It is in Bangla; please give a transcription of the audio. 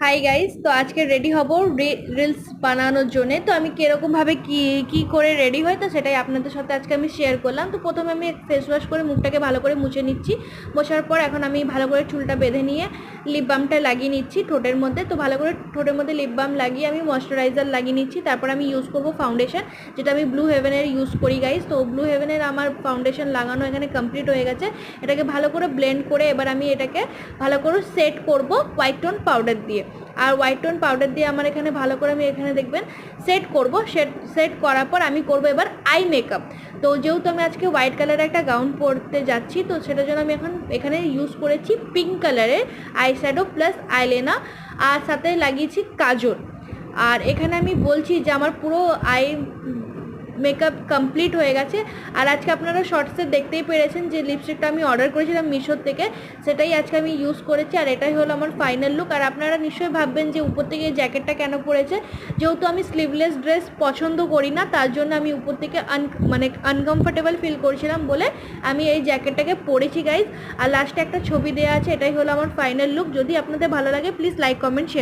হাই গাইস, তো আজকে রেডি হব রিলস বানানোর জন্য। তো আমি কিরকম ভাবে কি কি করে রেডি হয় তো সেটাই আপনাদের সাথে আজকে আমি শেয়ার করলাম। তো প্রথমে আমি ফেস ওয়াশ করে মুখটাকে ভালো করে মুছে নিচ্ছি। মোছার পর এখন আমি ভালো করে চুলটা বেঁধে নিয়ে লিপ বামটা লাগিয়ে নিচ্ছি ঠোঁটের মধ্যে। তো ভালো করে ঠোঁটের মধ্যে লিপ বাম লাগিয়ে আমি ময়শ্চারাইজার লাগিয়ে নিচ্ছি। তারপর আমি ইউজ করব ফাউন্ডেশন, যেটা আমি ব্লু হেভেনের ইউজ করি গাইস। তো ব্লু হেভেনের আমার ফাউন্ডেশন লাগানো এখানে কমপ্লিট হয়ে গেছে। এটাকে ভালো করে ব্লেন্ড করে এবার আমি এটাকে ভালো করে সেট করব হোয়াইট টোন পাউডার দিয়ে। আর হোয়াইট টোন পাউডার দিয়ে আমার এখানে ভালো করে আমি এখানে দেখবেন সেট করব। সেট করার পর আমি করব এবার আই মেকআপ। তো যেহেতু আমি আজকে হোয়াইট কালারের একটা গাউন পরতে যাচ্ছি, তো সেটার জন্য আমি এখন এখানে ইউজ করেছি পিঙ্ক কালারের আই শ্যাডো প্লাস আইলাইনার, আর সাথে লাগিয়েছি কাজল। আর এখানে আমি বলছি যে আমার পুরো আই মেকআপ কমপ্লিট হয়ে গেছে। আর আজকে আপনারা শর্টসে দেখতেই পেরেছেন যে লিপস্টিকটা আমি অর্ডার করেছিলাম মিশোর থেকে, সেটাই আজকে আমি ইউজ করেছি। আর এটাই হলো আমার ফাইনাল লুক। আর আপনারা নিশ্চয়ই ভাববেন যে উপর থেকে এই জ্যাকেটটা কেন পরেছে। যেহেতু আমি স্লিভলেস ড্রেস পছন্দ করি না, তার জন্য আমি উপর থেকে আনকমফোর্টেবল ফিল করছিলাম বলে আমি এই জ্যাকেটটাকে পরেছি গাইজ। আর লাস্টে একটা ছবি দেওয়া আছে। এটাই হলো আমার ফাইনাল লুক। যদি আপনাদের ভালো লাগে প্লিজ লাইক কমেন্ট শেয়ার।